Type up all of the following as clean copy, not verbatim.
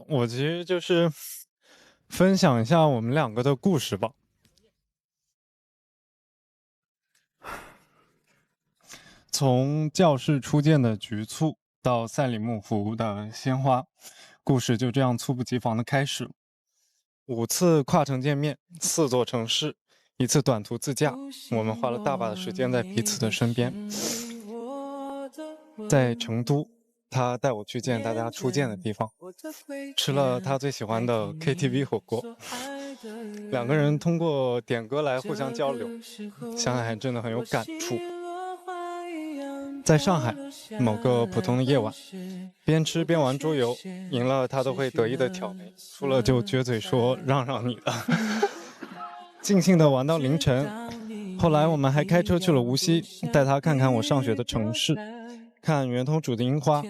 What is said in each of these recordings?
我其实就是分享一下我们两个的故事吧。从教室初见的局促到赛里木湖的鲜花，故事就这样猝不及防的开始。5次跨城见面，4座城市，1次短途自驾，我们花了大把的时间在彼此的身边。在成都，他带我去见大家初见的地方，吃了他最喜欢的 KTV 火锅。2个人通过点歌来互相交流，想想还真的很有感触。在上海某个普通的夜晚，边吃边玩桌游，赢了他都会得意的挑眉，输了就撅嘴说让让你的。尽兴的玩到凌晨。后来我们还开车去了无锡，带他看看我上学的城市，看圆通渚的樱花，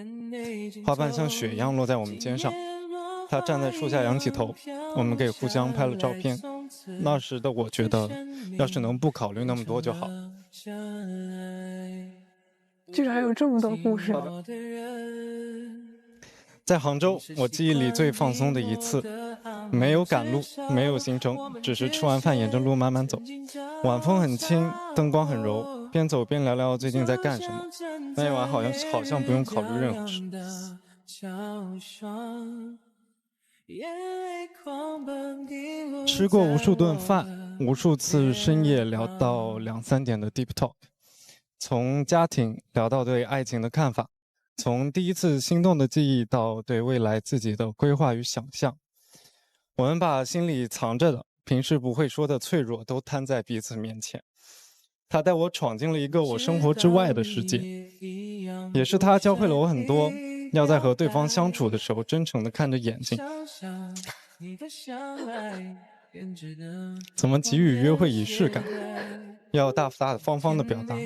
花瓣像雪一样落在我们肩上。他站在树下仰起头，我们给互相拍了照片。那时的我觉得，要是能不考虑那么多就好。居然有这么多故事。在杭州，我记忆里最放松的一次，没有赶路，没有行程，只是吃完饭沿着路慢慢走。晚风很轻，灯光很柔，边走边聊聊最近在干什么。那一晚好像不用考虑任何事。吃过无数顿饭，无数次深夜聊到2、3点的 deep talk， 从家庭聊到对爱情的看法，从第一次心动的记忆到对未来自己的规划与想象。我们把心里藏着的平时不会说的脆弱都摊在彼此面前。他带我闯进了一个我生活之外的世界，也是他教会了我很多，要在和对方相处的时候真诚地看着眼睛，怎么给予约会仪式感，要大方方的表达，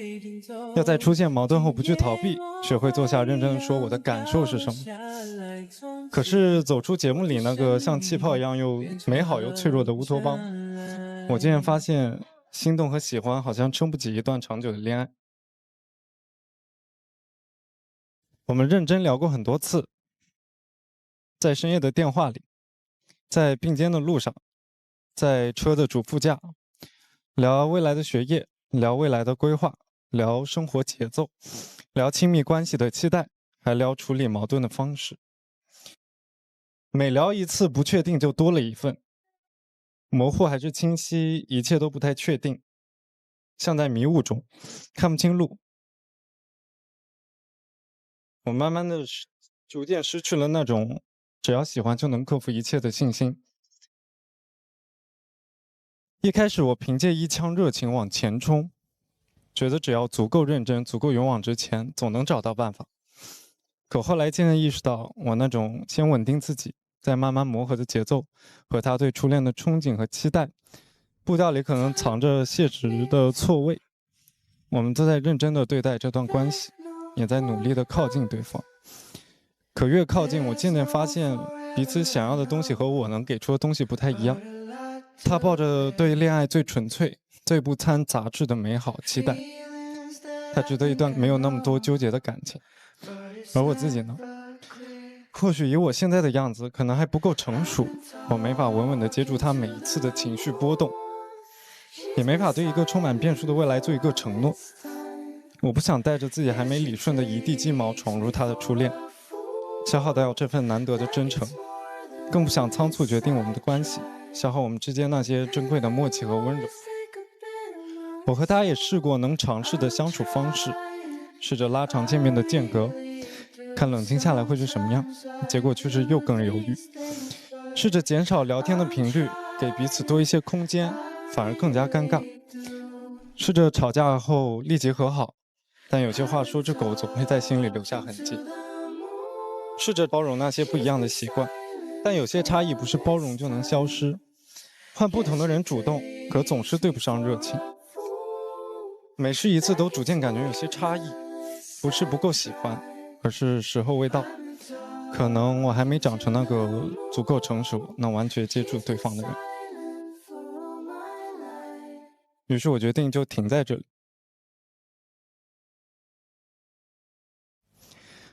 要在出现矛盾后不去逃避，学会坐下认真地说我的感受是什么。可是走出节目里那个像气泡一样又美好又脆弱的乌托邦，我竟然发现心动和喜欢好像撑不起一段长久的恋爱。我们认真聊过很多次，在深夜的电话里，在并肩的路上，在车的主副驾，聊未来的学业，聊未来的规划，聊生活节奏，聊亲密关系的期待，还聊处理矛盾的方式。每聊一次不确定就多了一份，模糊还是清晰，一切都不太确定，像在迷雾中看不清路。我慢慢的逐渐失去了那种只要喜欢就能克服一切的信心。一开始我凭借一腔热情往前冲，觉得只要足够认真，足够勇往直前，总能找到办法。可后来渐渐意识到，我那种先稳定自己，再慢慢磨合的节奏，和他对初恋的憧憬和期待，步调里可能藏着现实的错位。我们都在认真的对待这段关系，也在努力的靠近对方。可越靠近，我渐渐发现彼此想要的东西和我能给出的东西不太一样。他抱着对恋爱最纯粹、最不掺杂质的美好期待，他值得一段没有那么多纠结的感情。而我自己呢，或许以我现在的样子，可能还不够成熟，我没法稳稳地接住他每一次的情绪波动，也没法对一个充满变数的未来做一个承诺。我不想带着自己还没理顺的一地鸡毛闯入他的初恋，消耗掉这份难得的真诚，更不想仓促决定我们的关系，消耗我们之间那些珍贵的默契和温柔。我和他也试过能尝试的相处方式，试着拉长见面的间隔，看冷静下来会是什么样，结果却是又更犹豫。试着减少聊天的频率，给彼此多一些空间，反而更加尴尬。试着吵架后立即和好，但有些话说出口总会在心里留下痕迹。试着包容那些不一样的习惯，但有些差异不是包容就能消失。换不同的人主动，可总是对不上热情。每试一次都逐渐感觉有些差异，不是不够喜欢，而是时候未到。可能我还没长成那个足够成熟，能完全接住对方的人。于是我决定就停在这里。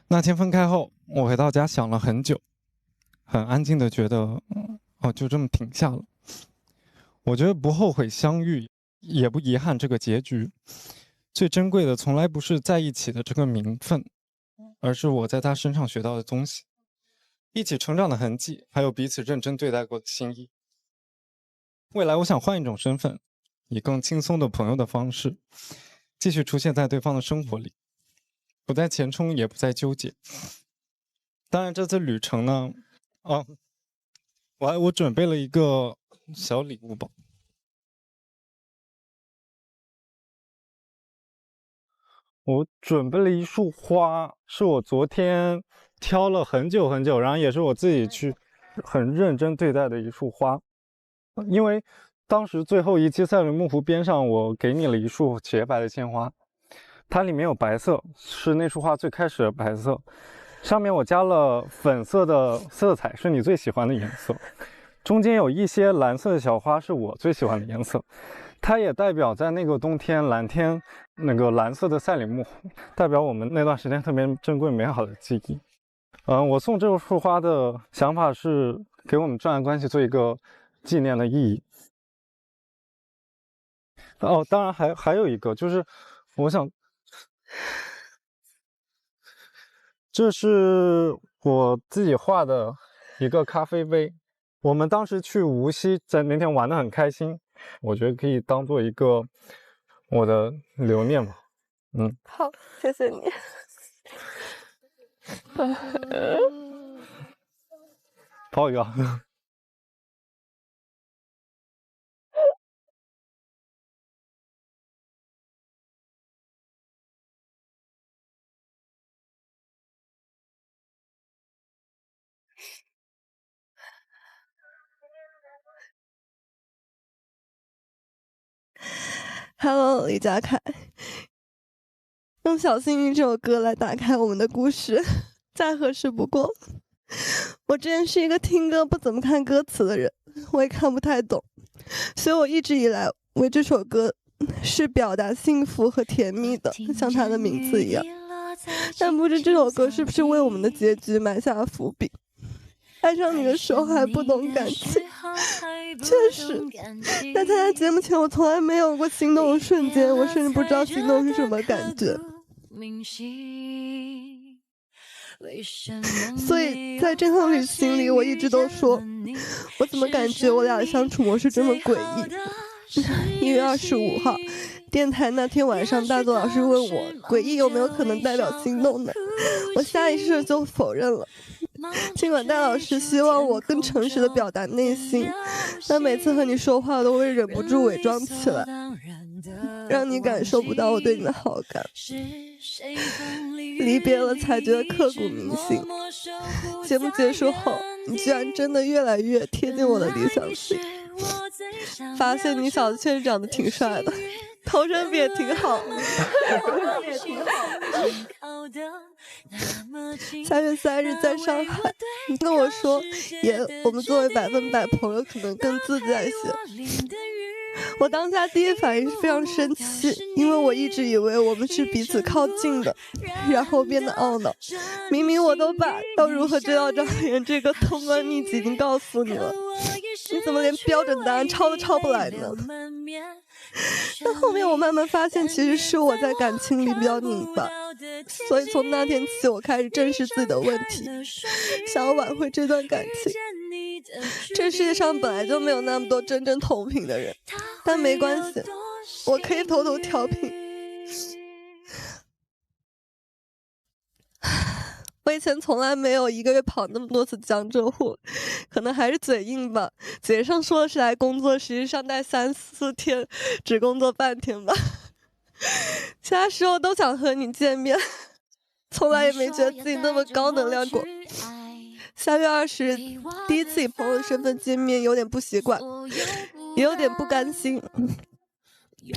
那天分开后，我回到家想了很久，很安静的觉得，哦，就这么停下了。我觉得不后悔相遇，也不遗憾这个结局。最珍贵的从来不是在一起的这个名分，而是我在他身上学到的东西，一起成长的痕迹，还有彼此认真对待过的心意。未来我想换一种身份，以更轻松的朋友的方式，继续出现在对方的生活里，不再前冲，也不再纠结。当然这次旅程呢，我准备了一个小礼物吧。我准备了一束花，是我昨天挑了很久很久，然后也是我自己去很认真对待的一束花。因为当时最后一期赛伦木湖边上，我给你了一束洁白的鲜花，它里面有白色，是那束花最开始的白色，上面我加了粉色的色彩，是你最喜欢的颜色，中间有一些蓝色的小花，是我最喜欢的颜色。它也代表在那个冬天蓝天那个蓝色的赛里木湖，代表我们那段时间特别珍贵美好的记忆。我送这束花的想法是给我们这段关系做一个纪念的意义。哦，当然还有一个就是我想，这是我自己画的一个咖啡杯。我们当时去无锡，在那天玩得很开心，我觉得可以当做一个我的留念吧。好，谢谢你。泡一个。Hello， 李佳凯，用《小幸运》这首歌来打开我们的故事，再合适不过。我之前是一个听歌不怎么看歌词的人，我也看不太懂，所以我一直以来为这首歌是表达幸福和甜蜜的，像它的名字一样。但不知这首歌是不是为我们的结局埋下了伏笔？爱上你的时候还不懂感情，确实，在参加节目前我从来没有过心动的瞬间，我甚至不知道心动是什么感觉。所以在这趟旅行里，我一直都说，我怎么感觉我俩的相处模式这么诡异。1月25号，电台那天晚上，大作老师问我，诡异有没有可能代表心动呢？我下意识就否认了。尽管戴老师希望我更诚实的表达内心，但每次和你说话都会忍不住伪装起来，让你感受不到我对你的好感。离别了才觉得刻骨铭心。节目结束后，你居然真的越来越贴近我的理想型。发现你小子确实长得挺帅的，头身比也挺好。3月3日在上海，你跟我说，我们作为100%朋友，可能更自在一些。我当下第一反应是非常生气，因为我一直以为我们是彼此靠近的，然后变得懊恼。明明我都把要如何追到张远这个通关秘籍已经告诉你了，你怎么连标准答案抄都抄不来呢？但后面我慢慢发现，其实是我在感情里比较拧巴，所以从那天起，我开始正视自己的问题，想要挽回这段感情。这世界上本来就没有那么多真正同频的人，但没关系，我可以偷偷调频。我以前从来没有1个月跑那么多次江浙沪，可能还是嘴硬吧。嘴上说的是来工作，实际上待3、4天，只工作半天吧。其他时候都想和你见面，从来也没觉得自己那么高能量过。3月20日，第一次以朋友的身份见面，有点不习惯，也有点不甘心。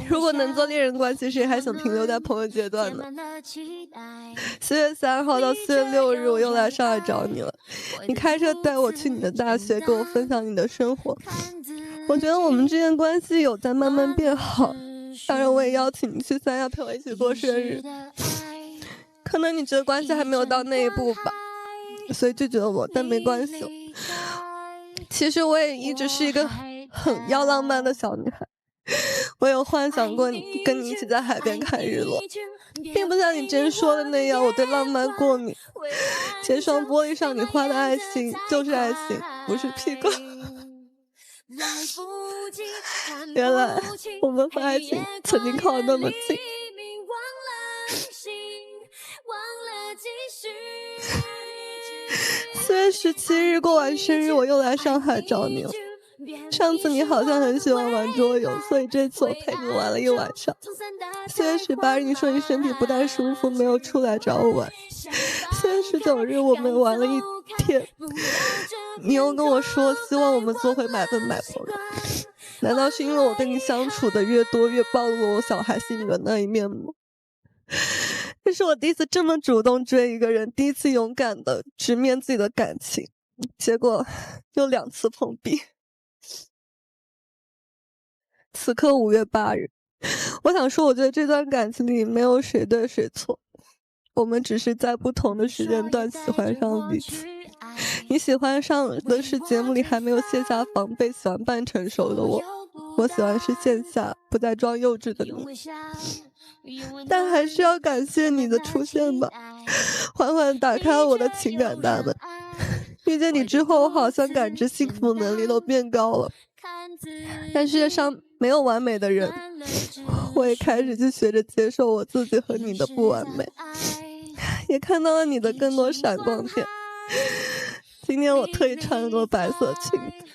如果能做恋人关系，谁还想停留在朋友阶段呢？4月3号到4月6日，我又来上海找你了。你开车带我去你的大学，跟我分享你的生活。我觉得我们之间关系有在慢慢变好。当然，我也邀请你去3亚陪我一起过生日。可能你觉得关系还没有到那一步吧，所以拒绝了我，但没关系。其实我也一直是一个很要浪漫的小女孩，我有幻想过跟你一起在海边看日落，并不像你之前说的那样，我对浪漫过敏。前双玻璃上你画的爱情就是爱情，不是屁股。原来我们和爱情曾经靠得那么近。4月17日过完生日，我又来上海找你了。上次你好像很喜欢玩桌游，所以这次我陪你玩了一晚上。4月18日，你说你身体不太舒服，没有出来找我玩。4月19日，我们玩了一天，你又跟我说希望我们做回100分100朋友。难道是因为我跟你相处的越多，越暴露我小孩心里的那一面吗？这是我第一次这么主动追一个人，第一次勇敢的直面自己的感情，结果又2次碰壁。此刻5月8日，我想说，我觉得这段感情里没有谁对谁错，我们只是在不同的时间段喜欢上彼此。你喜欢上的是节目里还没有卸下防备，喜欢半成熟的我。我喜欢是线下不再装幼稚的你。但还是要感谢你的出现吧，缓缓打开了我的情感大门。遇见你之后，我好像感知幸福能力都变高了。但世界上没有完美的人，我也开始去学着接受我自己和你的不完美，也看到了你的更多闪光点。今天我特意穿了朵白色裙子，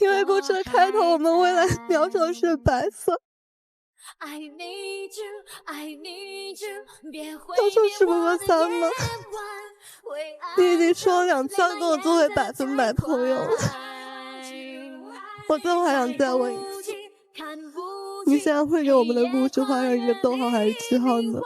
因为故事的开头我们未来描述的是白色。都说是不过3吗？你已经说了2次要跟我做回100分100朋友了，我最后还想再问一次，你现在会给我们的故事画上一个逗号还是句号呢？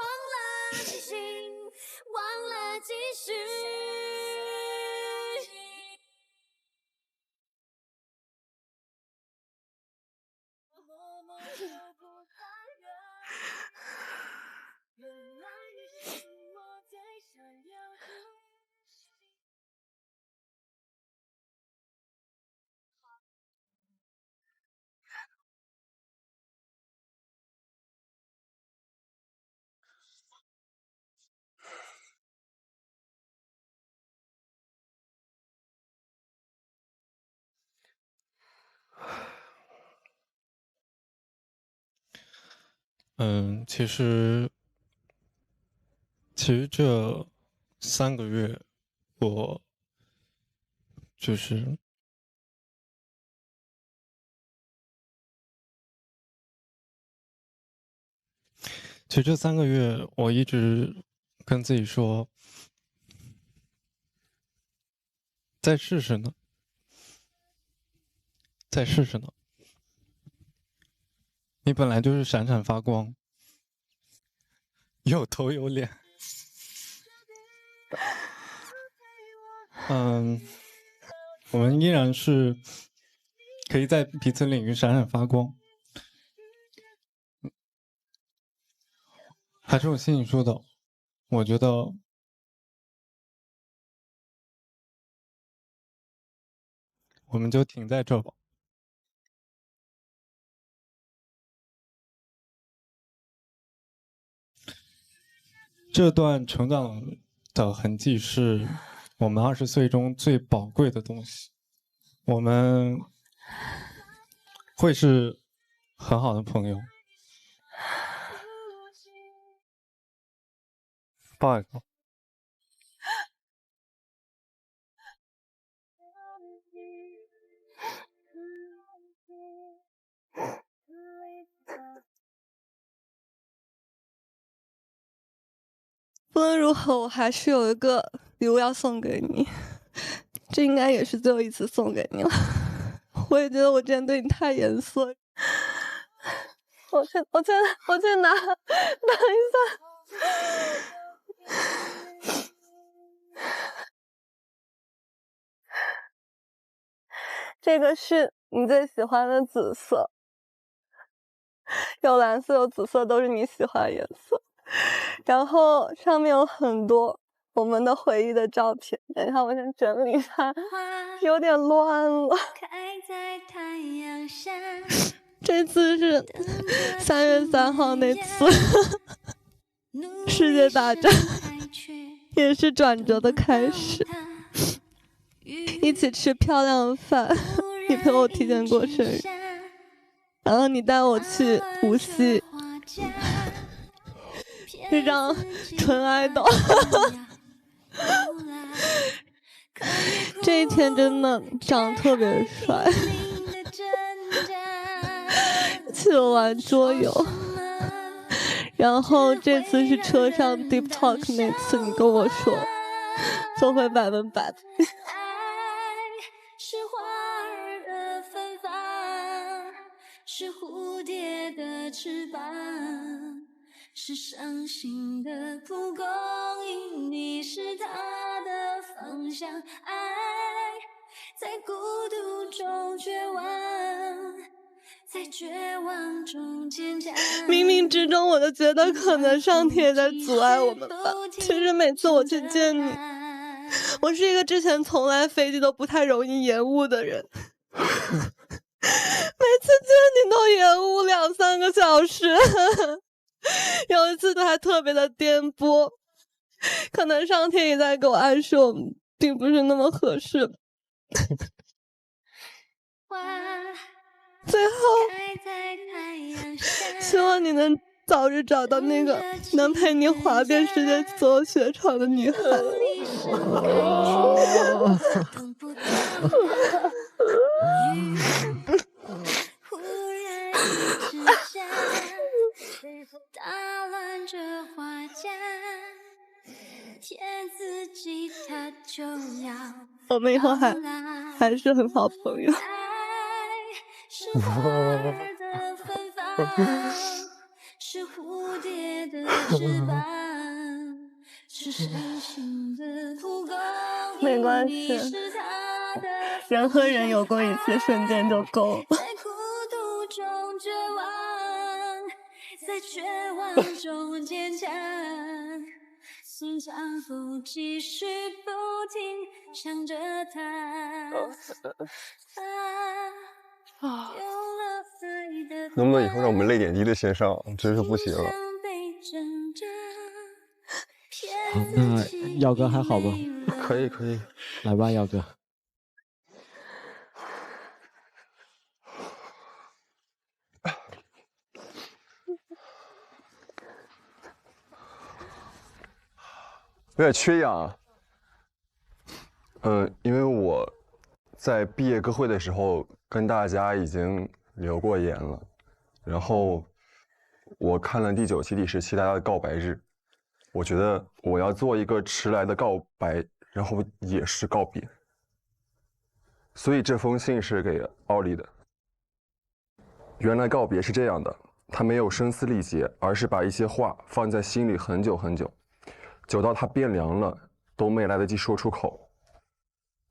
其实这3个月，我就是其实这3个月，我一直跟自己说，再试试呢，再试试呢。你本来就是闪闪发光，有头有脸。我们依然是可以在彼此领域闪闪发光。还是我心里说的，我觉得我们就停在这吧。这段成长的痕迹是我们20岁中最宝贵的东西，我们会是很好的朋友。不好意思。不论如何，我还是有一个礼物要送给你，这应该也是最后一次送给你了。我也觉得我之前对你太严肃了。我去拿，等一下。这个是你最喜欢的紫色，有蓝色有紫色，都是你喜欢的颜色。然后上面有很多我们的回忆的照片。等一下，我先整理一下，有点乱了。这次是3月3号那次世界大战，也是转折的开始。一起吃漂亮的饭，你陪我提前过生日，然后你带我去无锡，这张纯爱豆。这一天真的长得特别帅。去玩桌游，然后这次是车上 deep talk 那次，你跟我说做回100%。是花儿的芬芳，是蝴蝶的翅膀，是伤心的蒲公英，你是它的方向。爱在孤独中绝望，在绝望中坚强。冥冥之中，我就觉得可能上天也在阻碍我们吧。其实每次我去见你，我是一个之前从来飞机都不太容易延误的人，每次见你都延误2-3个小时，有一次都还特别的颠簸，可能上天也在给我暗示我们并不是那么合适。最后，希望你能早日找到那个能陪你滑遍世界所有雪场的女孩。我们以后还是很好朋友。是花儿的芬芳，是蝴蝶的翅膀，是伤心的蒲公英。没关系，人和人有过一次瞬间就够了。在孤独中绝望，在绝望中坚强，心脏不继续不停想着他。能不能以后让我们泪点低的先上？真是不行了。耀哥还好吧？可以可以，来吧，耀哥。有点缺氧啊。因为我在毕业歌会的时候跟大家已经留过言了，然后我看了第9期、第10期大家的告白日，我觉得我要做一个迟来的告白，然后也是告别。所以这封信是给奥利的。原来告别是这样的，他没有声嘶力竭，而是把一些话放在心里很久很久，久到它变凉了，都没来得及说出口。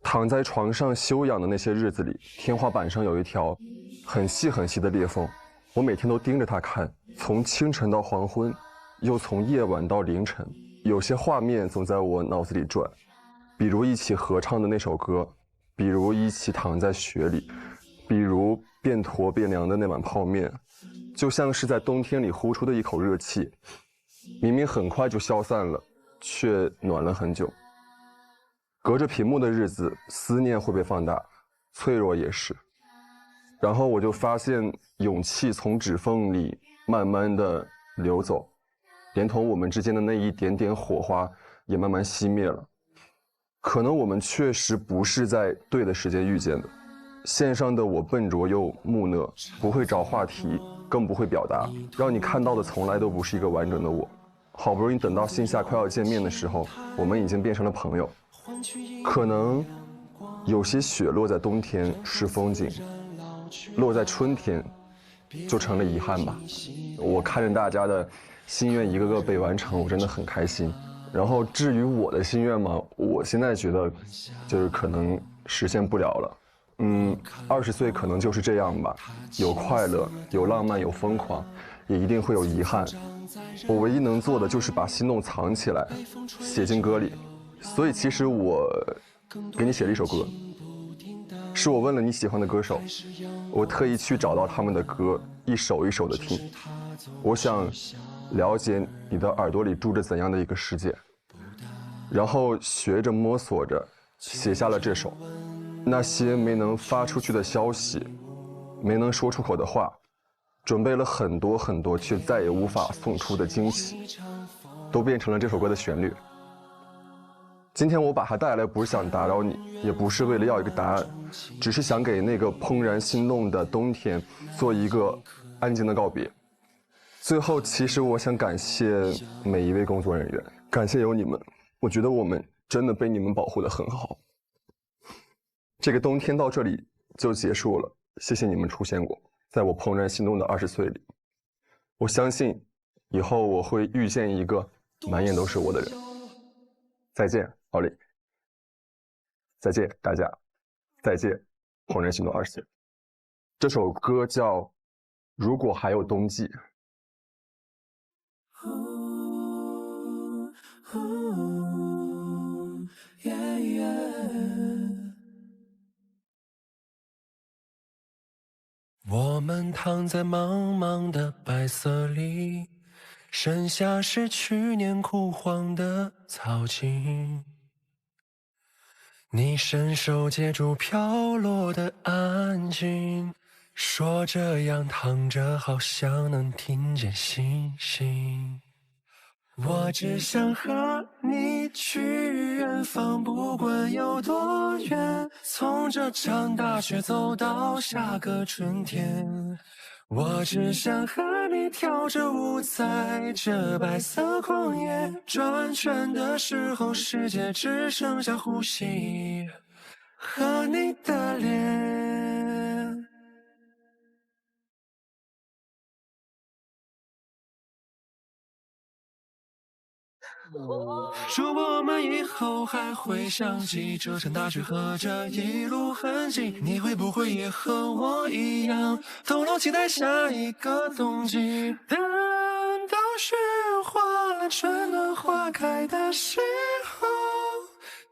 躺在床上休养的那些日子里，天花板上有一条很细很细的裂缝，我每天都盯着它看，从清晨到黄昏，又从夜晚到凌晨。有些画面总在我脑子里转，比如一起合唱的那首歌，比如一起躺在雪里，比如变坨变凉的那碗泡面，就像是在冬天里呼出的一口热气，明明很快就消散了，却暖了很久。隔着屏幕的日子，思念会被放大，脆弱也是。然后我就发现勇气从指缝里慢慢的流走，连同我们之间的那一点点火花也慢慢熄灭了。可能我们确实不是在对的时间遇见的。线上的我笨拙又木讷，不会找话题，更不会表达，让你看到的从来都不是一个完整的我。好不容易等到线下快要见面的时候，我们已经变成了朋友。可能有些雪落在冬天是风景，落在春天就成了遗憾吧。我看着大家的心愿一个个被完成，我真的很开心。然后至于我的心愿嘛，我现在觉得就是可能实现不了了。20岁可能就是这样吧，有快乐，有浪漫，有疯狂，也一定会有遗憾。我唯一能做的就是把心动藏起来，写进歌里，所以其实我给你写了一首歌，是我问了你喜欢的歌手，我特意去找到他们的歌，一首一首的听。我想了解你的耳朵里住着怎样的一个世界，然后学着摸索着写下了这首。那些没能发出去的消息，没能说出口的话，准备了很多很多却再也无法送出的惊喜，都变成了这首歌的旋律。今天我把它带来，不是想打扰你，也不是为了要一个答案，只是想给那个怦然心动的冬天做一个安静的告别。最后，其实我想感谢每一位工作人员，感谢有你们，我觉得我们真的被你们保护得很好。这个冬天到这里就结束了，谢谢你们出现过，在我怦然心动的20岁里，我相信以后我会遇见一个满眼都是我的人。再见，奥利。再见，大家。再见，怦然心动20岁。这首歌叫《如果还有冬季》。我们躺在茫茫的白色里，剩下是去年枯黄的草茎。你伸手接住飘落的安静，说这样躺着好像能听见星星。我只想和你去远方，不管有多远，从这场大雪走到下个春天。我只想和你跳着舞，在这白色旷野转圈的时候，世界只剩下呼吸和你的脸。如果我们以后还会想起这场大雪和这一路痕迹，你会不会也和我一样，透露期待下一个冬季？等到雪化了，春暖花开的时候，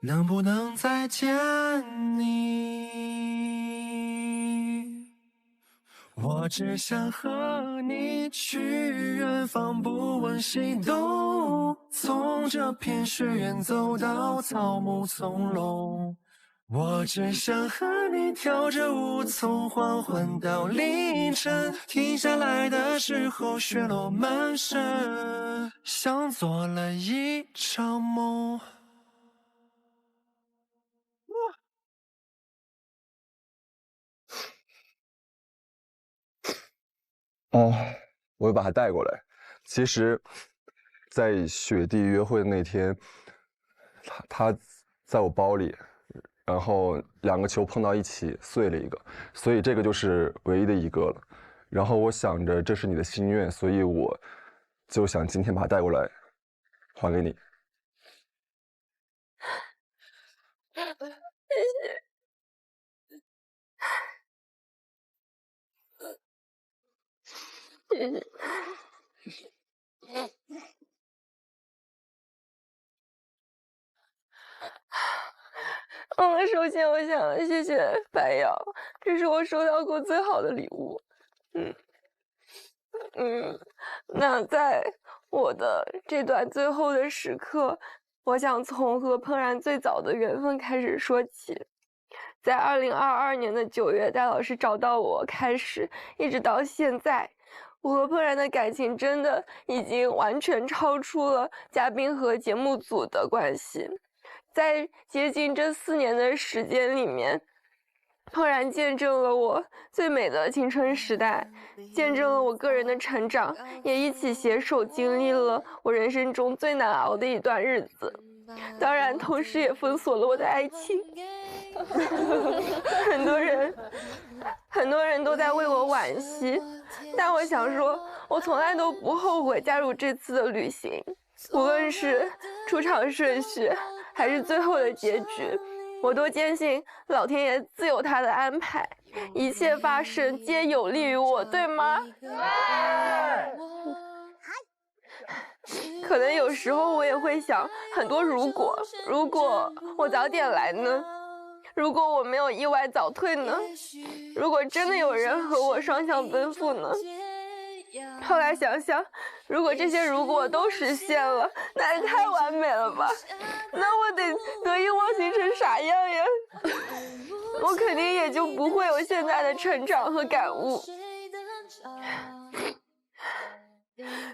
能不能再见你？我只想和你去远方，不问西东，从这片雪原走到草木葱茏。我只想和你跳着舞，从黄昏到凌晨，停下来的时候雪落满身，像做了一场梦。我会把它带过来。其实，在雪地约会的那天，它在我包里，然后2个球碰到一起碎了一个，所以这个就是唯一的一个了。然后我想着这是你的心愿，所以我就想今天把它带过来，还给你。谢谢。首先我想谢谢白瑶，这是我收到过最好的礼物。那在我的这段最后的时刻，我想从和怦然最早的缘分开始说起。在2022年的9月，戴老师找到我开始，一直到现在，我和怦然的感情真的已经完全超出了嘉宾和节目组的关系。在接近这4年的时间里面，怦然见证了我最美的青春时代，见证了我个人的成长，也一起携手经历了我人生中最难熬的一段日子。当然，同时也封锁了我的爱情。很多人都在为我惋惜，但我想说，我从来都不后悔加入这次的旅行，无论是出场顺序还是最后的结局，我都坚信老天爷自有他的安排，一切发生皆有利于我，对吗？对。可能有时候我也会想很多如果我早点来呢？如果我没有意外早退呢？如果真的有人和我双向奔赴呢？后来想想，如果这些如果都实现了，那也太完美了吧？那我得意忘形成啥样呀？我肯定也就不会有现在的成长和感悟。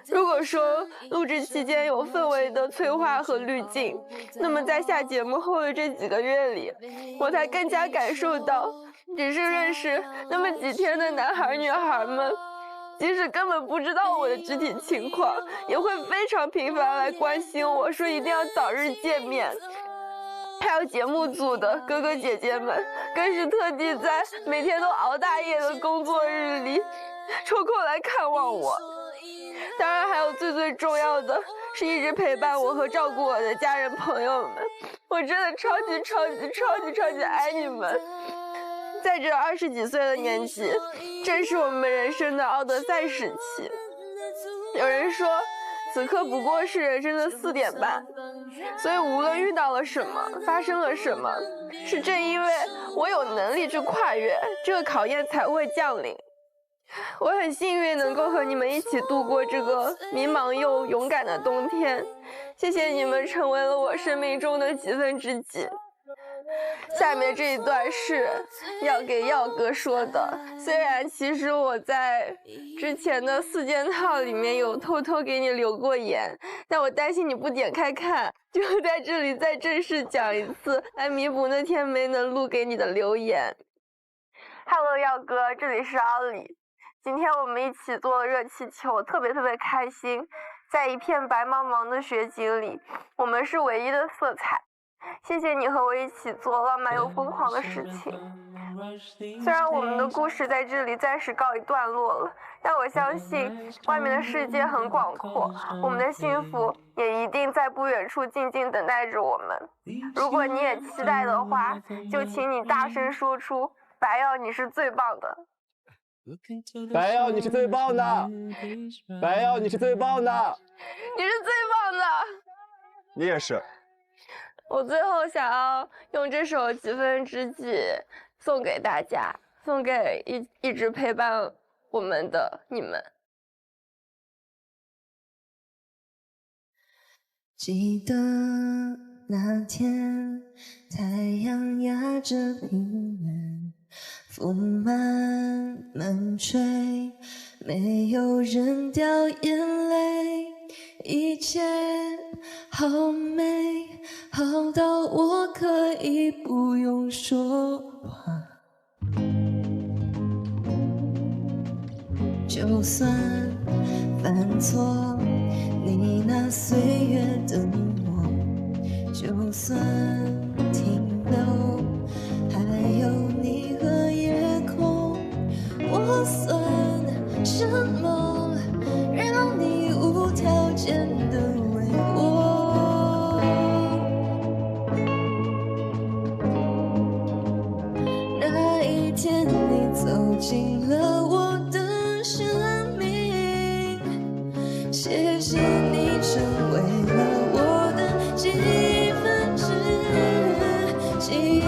如果说录制期间有氛围的催化和滤镜，那么在下节目后的这几个月里，我才更加感受到，只是认识那么几天的男孩女孩们，即使根本不知道我的肢体情况，也会非常频繁来关心我，说一定要早日见面。还有节目组的哥哥姐姐们，更是特地在每天都熬大夜的工作日里，抽空来看望我。当然还有最重要的是一直陪伴我和照顾我的家人朋友们，我真的超级爱你们。在这20几岁的年纪，正是我们人生的奥德赛时期。有人说此刻不过是人生的4点半，所以无论遇到了什么，发生了什么，是正因为我有能力去跨越，这个考验才会降临。我很幸运能够和你们一起度过这个迷茫又勇敢的冬天，谢谢你们成为了我生命中的几分知己。下面这一段是要给耀哥说的，虽然其实我在之前的4件套里面有偷偷给你留过言，但我担心你不点开看，就在这里再正式讲一次，来弥补那天没能录给你的留言。Hello， 耀哥，这里是奥里。今天我们一起做了热气球，特别开心。在一片白茫茫的雪景里，我们是唯一的色彩。谢谢你和我一起做浪漫又疯狂的事情。虽然我们的故事在这里暂时告一段落了，但我相信外面的世界很广阔，我们的幸福也一定在不远处静静等待着我们。如果你也期待的话，就请你大声说出“白耀，你是最棒的”。白耀，你是最棒的！白耀，你是最棒的！你是最棒的！你也是。我最后想要用这首《几分知己》送给大家，送给一直陪伴我们的你们。记得那天，太阳压着平原，风慢吹，没有人掉眼泪，一切好美，好到我可以不用说话。就算犯错，你那岁月的我，就算停留，还有你和夜空，我算什么，让你无条件的为我？那一天你走进了我的生命，谢谢你成为了我的几分之几。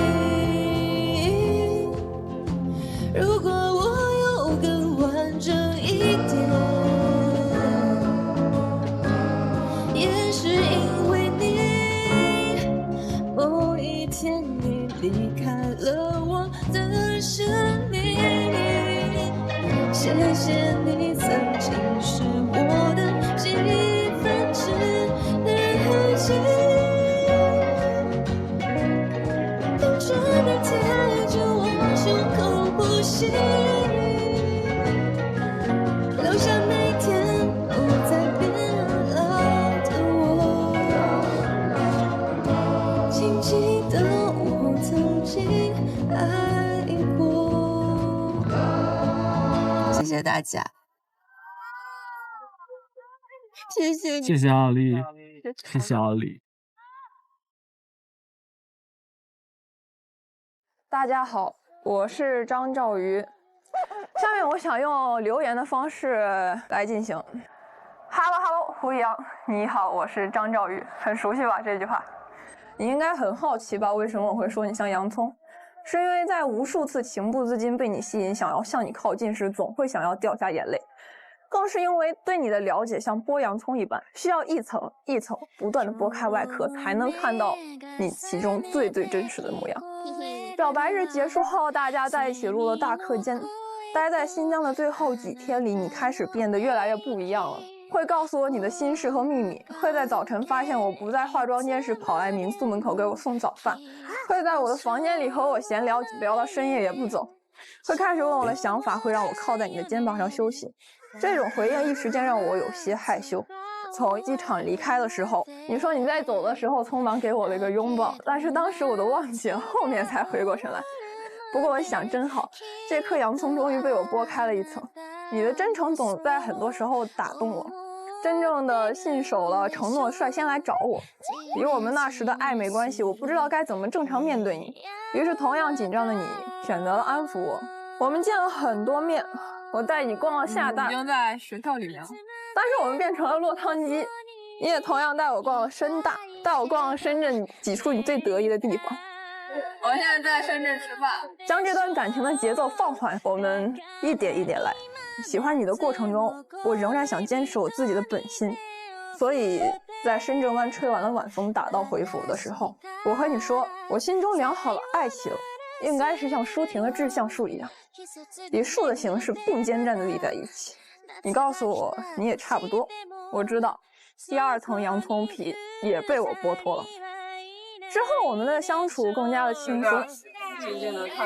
如果我有更完整一点，也是因为你，某一天你离开了我的生命。谢谢你曾经是我的几分之几，等着你贴着我胸口呼吸，留下每天都在变老的我，请记得我曾经爱过。谢谢大家，谢谢你，谢谢奥利，谢谢奥利。大家好，我是张兆瑜。下面我想用留言的方式来进行。Hello， 胡一阳，你好，我是张兆宇，很熟悉吧这句话？你应该很好奇吧？为什么我会说你像洋葱？是因为在无数次情不自禁被你吸引，想要向你靠近时，总会想要掉下眼泪。更是因为对你的了解像剥洋葱一般，需要一层一层不断的剥开外壳，才能看到你其中最真实的模样。表白日结束后，大家在一起录了大课间。待在新疆的最后几天里，你开始变得越来越不一样了。会告诉我你的心事和秘密，会在早晨发现我不在化妆间时跑来民宿门口给我送早饭，会在我的房间里和我闲聊到深夜也不走，会开始问我的想法，会让我靠在你的肩膀上休息。这种回应一时间让我有些害羞。从机场离开的时候，你说你在走的时候匆忙给我了一个拥抱，但是当时我都忘记了，后面才回过神来。不过我想真好，这颗洋葱终于被我剥开了一层。你的真诚总在很多时候打动我，真正的信守了承诺，率先来找我。以我们那时的暧昧关系，我不知道该怎么正常面对你，于是同样紧张的你选择了安抚我。我们见了很多面，我带你逛了厦大，已经在学校里面了，但是我们变成了落汤鸡。你也同样带我逛了深大，带我逛了深圳挤出你最得意的地方。我现在在深圳吃饭，将这段感情的节奏放缓，我们一点一点来。喜欢你的过程中，我仍然想坚持我自己的本心，所以在深圳湾吹完了晚风打道回府的时候，我和你说，我心中量好了爱情应该是像舒婷的志向树一样，以树的形式并肩站立在一起。你告诉我你也差不多，我知道第二层洋葱皮也被我剥脱了。之后我们的相处更加的轻松，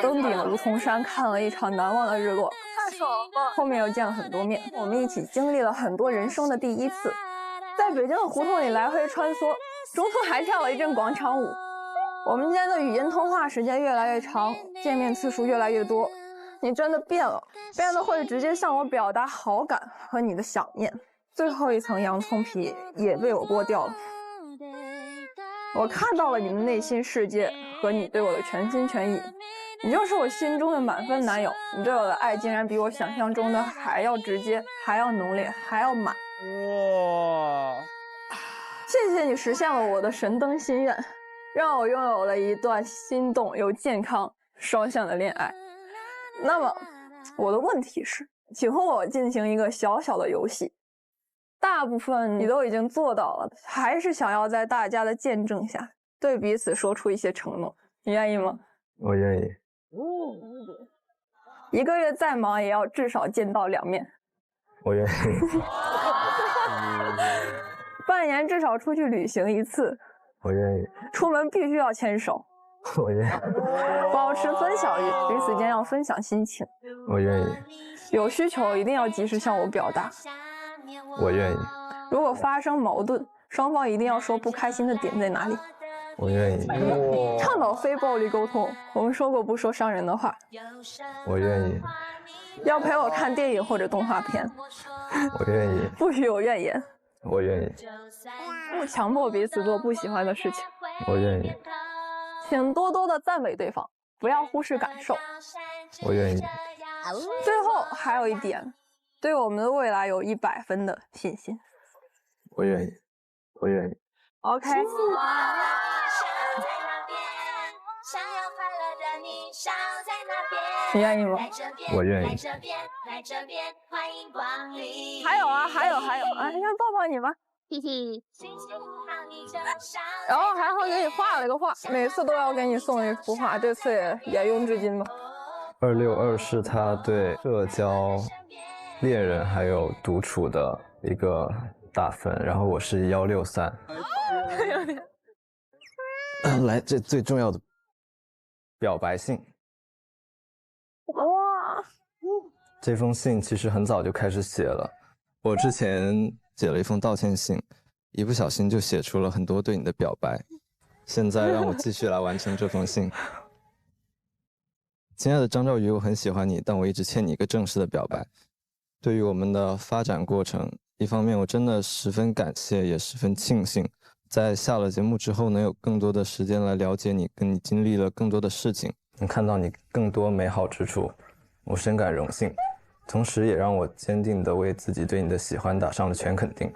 登顶梧桐山看了一场难忘的日落，太爽了。后面又见了很多面，我们一起经历了很多人生的第一次，在北京的胡同里来回穿梭，中途还跳了一阵广场舞。我们间的语音通话时间越来越长，见面次数越来越多。你真的变了，变得会直接向我表达好感和你的想念。最后一层洋葱皮也被我剥掉了。我看到了你的内心世界和你对我的全心全意，你就是我心中的满分男友。你对我的爱竟然比我想象中的还要直接，还要浓烈，还要满。哇！谢谢你实现了我的神灯心愿，让我拥有了一段心动又健康双向的恋爱。那么我的问题是，请和我进行一个小小的游戏。大部分你都已经做到了，还是想要在大家的见证下对彼此说出一些承诺，你愿意吗？我愿意。一个月再忙也要至少见到2面。我愿意。半年至少出去旅行1次。我愿意。出门必须要牵手。我愿意。保持分享欲，彼此间要分享心情。我愿意。有需求一定要及时向我表达。我愿意。如果发生矛盾，双方一定要说不开心的点在哪里。我愿意。倡导非暴力沟通，我们说过不说伤人的话。我愿意。要陪我看电影或者动画片。我愿意。不许有怨言。我愿意。不强迫彼此做不喜欢的事情。我愿意。请多多的赞美对方，不要忽视感受。我愿意。最后还有一点，对我们的未来有100分的信心。我愿意。我愿意。OK。你愿意吗？我愿意。还有啊，还有，哎，先抱抱你吧。嘿嘿。然后还好给你画了一个画，每次都要给你送一幅画，这次也沿用至今吧。262是他对社交、恋人还有独处的一个打分，然后我是163。来，这最重要的表白信。哇！这封信其实很早就开始写了，我之前写了一封道歉信，一不小心就写出了很多对你的表白，现在让我继续来完成这封信。亲爱的张兆宇，我很喜欢你，但我一直欠你一个正式的表白。对于我们的发展过程，一方面我真的十分感谢，也十分庆幸，在下了节目之后能有更多的时间来了解你，跟你经历了更多的事情，能看到你更多美好之处，我深感荣幸。同时也让我坚定地为自己对你的喜欢打上了全肯定。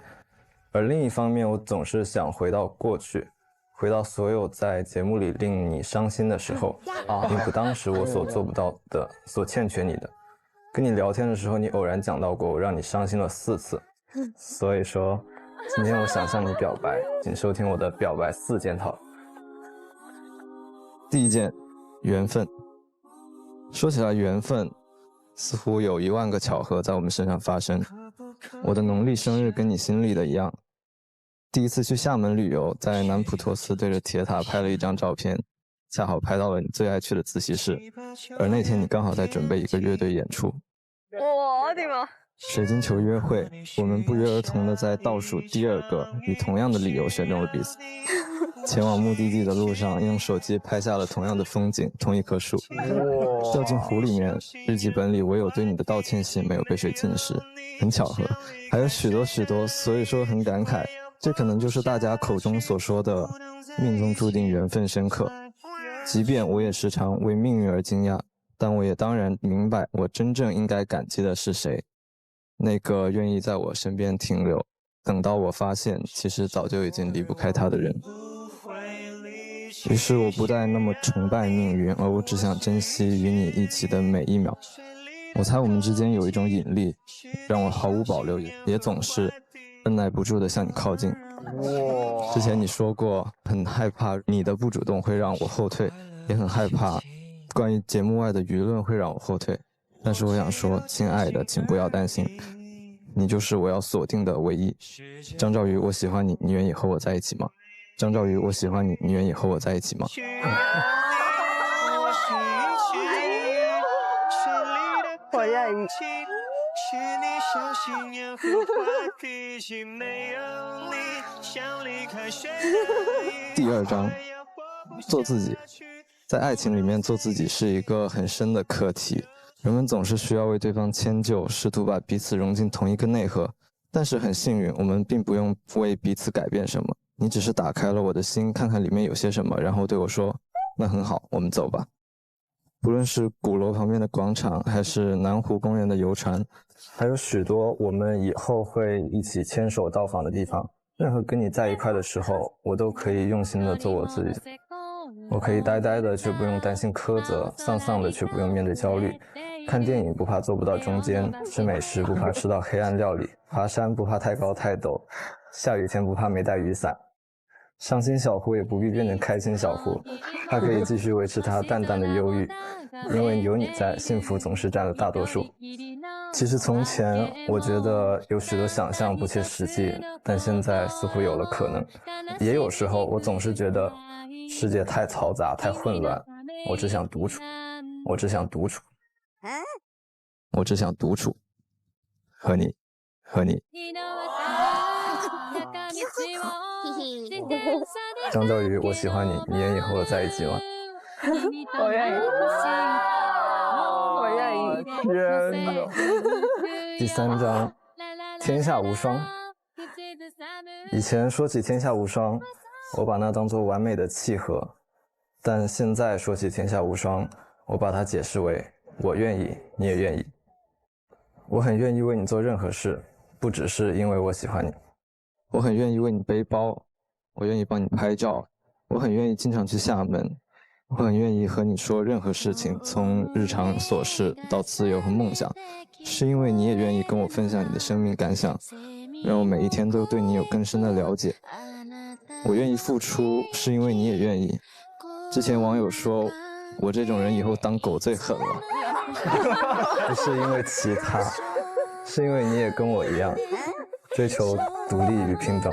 而另一方面，我总是想回到过去，回到所有在节目里令你伤心的时候，弥补当时我所做不到的，所欠缺你的。跟你聊天的时候，你偶然讲到过我让你伤心了4次，所以说今天我想向你表白，请收听我的表白4件套。第一件，缘分。说起来缘分，似乎有1万个巧合在我们身上发生。我的农历生日跟你心里的一样。第一次去厦门旅游，在南普陀寺对着铁塔拍了一张照片，恰好拍到了你最爱去的自习室，而那天你刚好在准备一个乐队演出。我的妈！水晶球约会，我们不约而同的在倒数第2个以同样的理由选中了彼此。前往目的地的路上，用手机拍下了同样的风景，同一棵树。掉进湖里面，日记本里唯有对你的道歉信没有被水浸湿，很巧合。还有许多许多，所以说很感慨。这可能就是大家口中所说的命中注定，缘分深刻。即便我也时常为命运而惊讶，但我也当然明白，我真正应该感激的是谁，那个愿意在我身边停留，等到我发现其实早就已经离不开他的人。于是我不再那么崇拜命运，而我只想珍惜与你一起的每一秒。我猜我们之间有一种引力，让我毫无保留，也总是按耐不住地向你靠近。之前你说过，很害怕你的不主动会让我后退，也很害怕关于节目外的舆论会让我后退。但是我想说，亲爱的，请不要担心，你就是我要锁定的唯一。张兆宇，我喜欢你，你愿意和我在一起吗？张兆宇，我喜欢你，你愿意和我在一起吗？我愿意。第2章，做自己。在爱情里面，做自己是一个很深的课题。人们总是需要为对方迁就，试图把彼此融进同一个内核。但是很幸运，我们并不用为彼此改变什么。你只是打开了我的心，看看里面有些什么，然后对我说：“那很好，我们走吧。”不论是鼓楼旁边的广场，还是南湖公园的游船，还有许多我们以后会一起牵手到访的地方。任何跟你在一块的时候，我都可以用心的做我自己。我可以呆呆的，却不用担心苛责；丧丧的，却不用面对焦虑。看电影不怕坐不到中间，吃美食不怕吃到黑暗料理，爬山不怕太高太陡，下雨天不怕没带雨伞。伤心小胡也不必变成开心小胡，他可以继续维持他淡淡的忧郁，因为有你在，幸福总是占了大多数。其实从前我觉得有许多想象不切实际，但现在似乎有了可能。也有时候我总是觉得世界太嘈杂太混乱，我只想独处，我只想独处，我只想独处，和你张兆宇，我喜欢你，你愿意和我在一起吗？我愿意。我愿意。天哪！第3章，天下无双。以前说起天下无双，我把那当作完美的契合，但现在说起天下无双，我把它解释为我愿意，你也愿意。我很愿意为你做任何事，不只是因为我喜欢你。我很愿意为你背包，我愿意帮你拍照，我很愿意经常去厦门，我很愿意和你说任何事情，从日常琐事到自由和梦想，是因为你也愿意跟我分享你的生命感想，让我每一天都对你有更深的了解。我愿意付出，是因为你也愿意。之前网友说我这种人以后当狗最狠了，不是因为其他，是因为你也跟我一样追求独立与平等，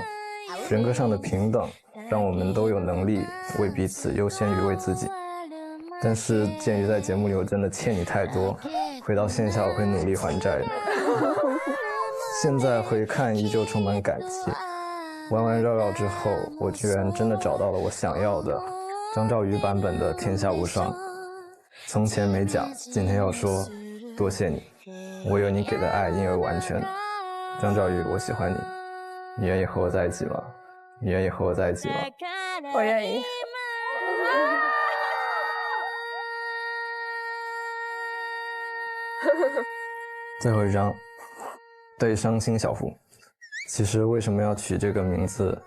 人格上的平等让我们都有能力为彼此优先于为自己。但是鉴于在节目里我真的欠你太多，回到线下我会努力还债的。现在回看依旧充满感激，弯弯绕绕之后，我居然真的找到了我想要的张兆宇版本的天下无双。从前没讲，今天要说，多谢你，我有你给的爱，因而完全。张兆宇，我喜欢你，你愿意和我在一起吗？你愿意和我在一起吗？我愿意。最后一张，对伤心小福。其实为什么要取这个名字？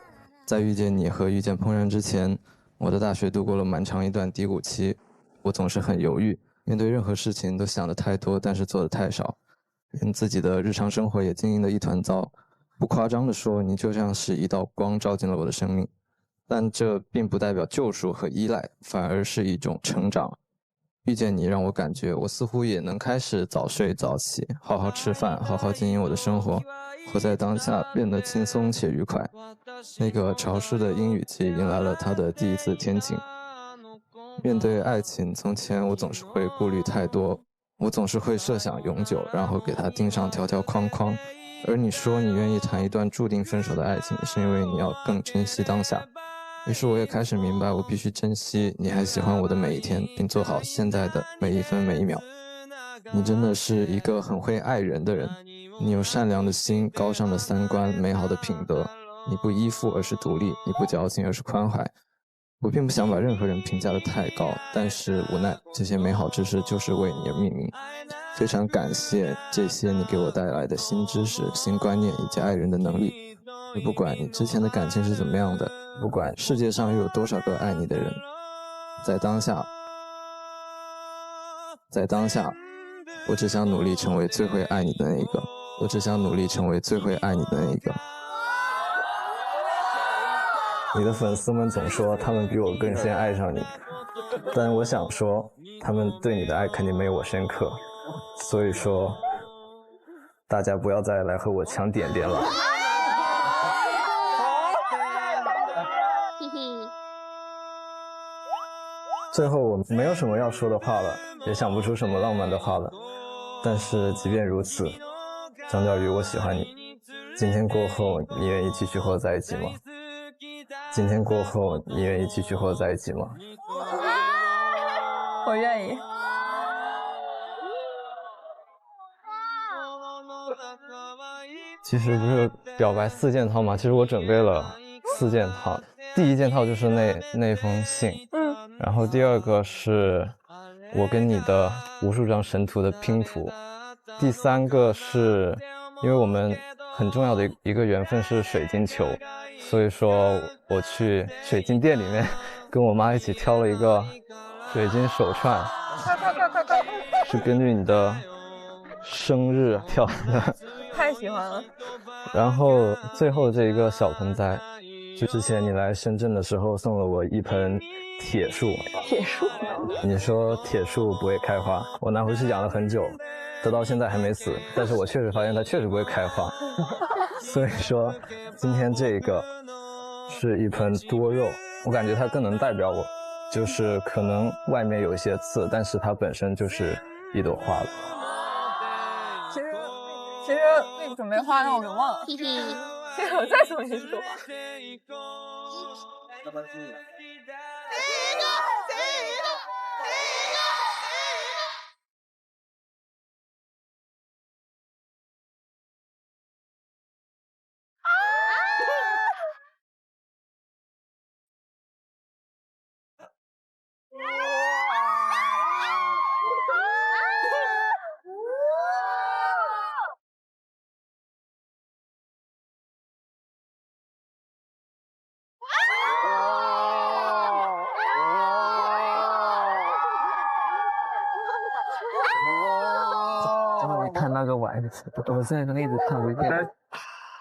在遇见你和遇见怦然之前，我的大学度过了蛮长一段低谷期。我总是很犹豫，面对任何事情都想得太多，但是做得太少，连自己的日常生活也经营得一团糟。不夸张地说，你就像是一道光照进了我的生命，但这并不代表救赎和依赖，反而是一种成长。遇见你让我感觉我似乎也能开始早睡早起，好好吃饭，好好经营我的生活，活在当下，变得轻松且愉快。那个潮湿的阴雨季迎来了它的第一次天晴。面对爱情，从前我总是会顾虑太多，我总是会设想永久，然后给它钉上条条框框。而你说你愿意谈一段注定分手的爱情，是因为你要更珍惜当下。于是我也开始明白，我必须珍惜你还喜欢我的每一天，并做好现在的每一分每一秒。你真的是一个很会爱人的人，你有善良的心，高尚的三观，美好的品德。你不依附而是独立，你不矫情而是宽怀。我并不想把任何人评价得太高，但是无奈这些美好知识就是为你而命名。非常感谢这些你给我带来的新知识、新观念以及爱人的能力。不管你之前的感情是怎么样的，不管世界上又有多少个爱你的人，在当下，我只想努力成为最会爱你的那一个。我只想努力成为最会爱你的那一个。你的粉丝们总说他们比我更先爱上你，但我想说，他们对你的爱肯定没有我深刻。所以说，大家不要再来和我抢点点了。最后我没有什么要说的话了，也想不出什么浪漫的话了。但是即便如此，张小雨，我喜欢你。今天过后，你愿意继续和我在一起吗？今天过后，你愿意继续和我在一起吗？我愿意。其实不是表白4件套吗？其实我准备了4件套。第一件套就是那封信，然后第二个是我跟你的无数张神图的拼图，第三个是因为我们很重要的一个缘分是水晶球，所以说我去水晶店里面跟我妈一起挑了一个水晶手串，是根据你的生日挑的，太喜欢了。然后最后这一个小盆栽，就之前你来深圳的时候送了我一盆铁树。铁树？你说铁树不会开花，我拿回去养了很久，它到现在还没死，但是我确实发现它确实不会开花。所以说今天这个是一盆多肉，我感觉它更能代表我，就是可能外面有一些刺，但是它本身就是一朵花了。其实为你准备花呢，我给忘了。这个我再送你一朵花。看那个玩意，我现在能一直看不见。